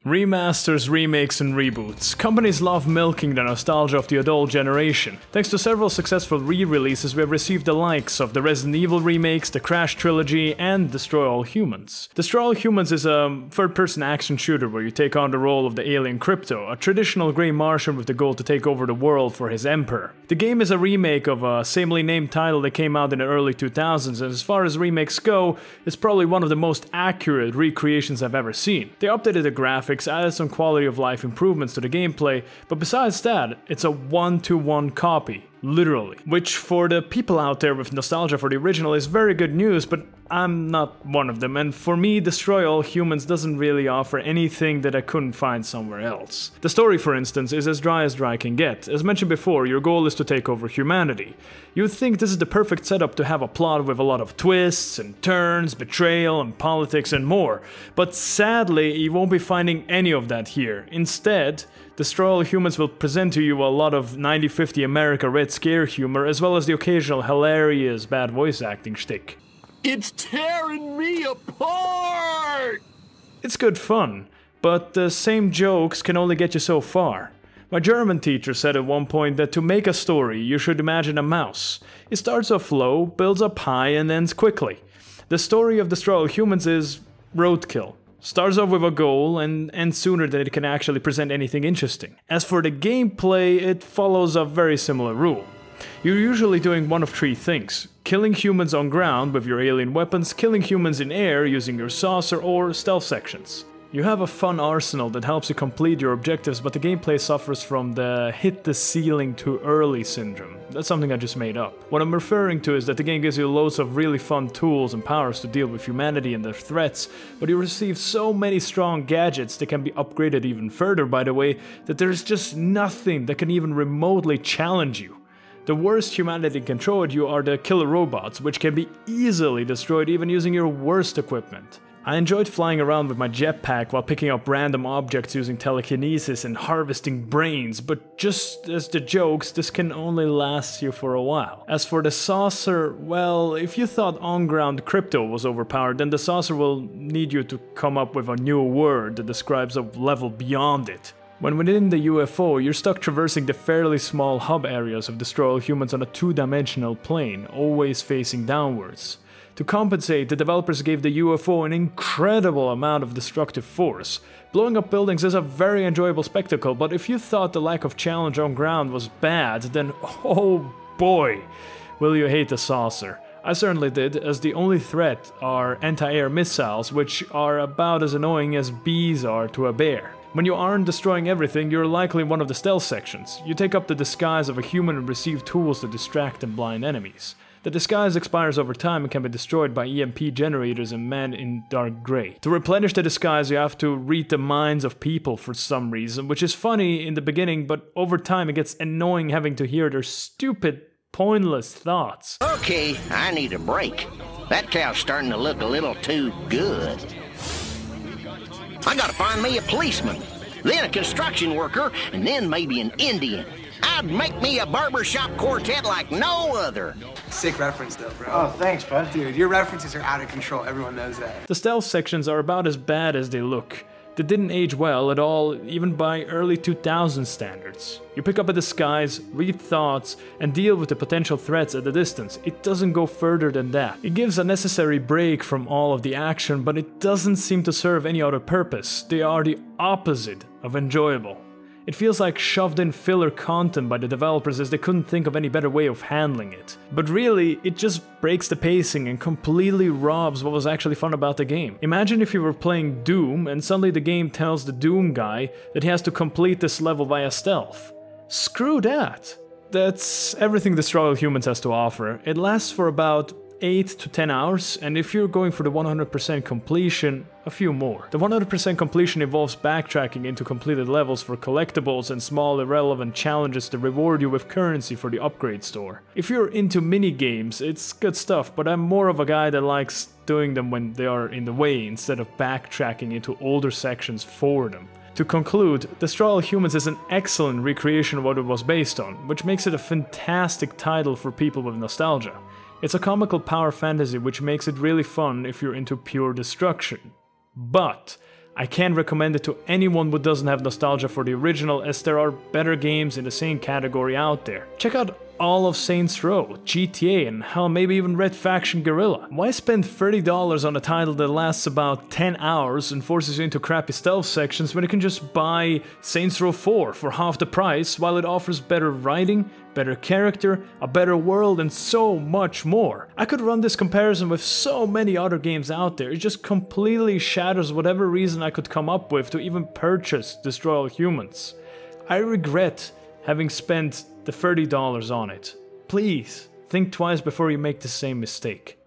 Remasters, remakes and reboots. Companies love milking the nostalgia of the adult generation. Thanks to several successful re-releases, we have received the likes of the Resident Evil remakes, the Crash trilogy, and Destroy All Humans. Destroy All Humans is a third-person action shooter where you take on the role of the alien Crypto, a traditional Grey Martian with the goal to take over the world for his emperor. The game is a remake of a samely named title that came out in the early 2000s, and as far as remakes go, it's probably one of the most accurate recreations I've ever seen. They updated the graphics, added some quality of life improvements to the gameplay, but besides that, it's a one-to-one copy. Literally. Which for the people out there with nostalgia for the original is very good news, but I'm not one of them, and for me Destroy All Humans doesn't really offer anything that I couldn't find somewhere else. The story, for instance, is as dry can get. As mentioned before, your goal is to take over humanity. You'd think this is the perfect setup to have a plot with a lot of twists and turns, betrayal and politics and more, but sadly you won't be finding any of that here. Instead, Destroy All Humans will present to you a lot of 90-50 America Red Scare humor, as well as the occasional hilarious bad voice acting shtick. It's tearing me apart! It's good fun, but the same jokes can only get you so far. My German teacher said at one point that to make a story, you should imagine a mouse. It starts off low, builds up high, and ends quickly. The story of Destroy All Humans is roadkill. Starts off with a goal and ends sooner than it can actually present anything interesting. As for the gameplay, it follows a very similar rule. You're usually doing one of three things: killing humans on ground with your alien weapons, killing humans in air using your saucer, or stealth sections. You have a fun arsenal that helps you complete your objectives, but the gameplay suffers from the hit the ceiling too early syndrome. That's something I just made up. What I'm referring to is that the game gives you loads of really fun tools and powers to deal with humanity and their threats, but you receive so many strong gadgets that can be upgraded even further, by the way, that there's just nothing that can even remotely challenge you. The worst humanity can throw at you are the killer robots, which can be easily destroyed even using your worst equipment. I enjoyed flying around with my jetpack while picking up random objects using telekinesis and harvesting brains, but just as the jokes, this can only last you for a while. As for the saucer, well, if you thought on-ground Crypto was overpowered, then the saucer will need you to come up with a new word that describes a level beyond it. When within the UFO, you're stuck traversing the fairly small hub areas of Destroy All Humans on a two-dimensional plane, always facing downwards. To compensate, the developers gave the UFO an incredible amount of destructive force. Blowing up buildings is a very enjoyable spectacle, but if you thought the lack of challenge on ground was bad, then oh boy, will you hate the saucer. I certainly did, as the only threat are anti-air missiles, which are about as annoying as bees are to a bear. When you aren't destroying everything, you're likely one of the stealth sections. You take up the disguise of a human and receive tools to distract and blind enemies. The disguise expires over time and can be destroyed by EMP generators and men in dark grey. To replenish the disguise, you have to read the minds of people for some reason, which is funny in the beginning, but over time it gets annoying having to hear their stupid, pointless thoughts. Okay, I need a break. That cow's starting to look a little too good. I gotta find me a policeman, then a construction worker, and then maybe an Indian. I'd make me a barbershop quartet like no other. Sick reference though, bro. Oh, thanks, bud. Dude, your references are out of control. Everyone knows that. The stealth sections are about as bad as they look. They didn't age well at all, even by early 2000s standards. You pick up a disguise, read thoughts, and deal with the potential threats at a distance. It doesn't go further than that. It gives a necessary break from all of the action, but it doesn't seem to serve any other purpose. They are the opposite of enjoyable. It feels like shoved-in filler content by the developers as they couldn't think of any better way of handling it. But really, it just breaks the pacing and completely robs what was actually fun about the game. Imagine if you were playing Doom and suddenly the game tells the Doom guy that he has to complete this level via stealth. Screw that! That's everything Destroy All Humans has to offer. It lasts for about 8 to 10 hours, and if you're going for the 100% completion, a few more. The 100% completion involves backtracking into completed levels for collectibles and small irrelevant challenges to reward you with currency for the upgrade store. If you're into mini games, it's good stuff, but I'm more of a guy that likes doing them when they are in the way instead of backtracking into older sections for them. To conclude, Destroy All Humans is an excellent recreation of what it was based on, which makes it a fantastic title for people with nostalgia. It's a comical power fantasy which makes it really fun if you're into pure destruction. But I can't recommend it to anyone who doesn't have nostalgia for the original, as there are better games in the same category out there. Check out all of Saints Row, GTA, and hell, maybe even Red Faction Guerrilla. Why spend $30 on a title that lasts about 10 hours and forces you into crappy stealth sections when you can just buy Saints Row 4 for half the price, while it offers better writing, better character, a better world, and so much more? I could run this comparison with so many other games out there. It just completely shatters whatever reason I could come up with to even purchase Destroy All Humans. I regret having spent the $30 on it. Please, think twice before you make the same mistake.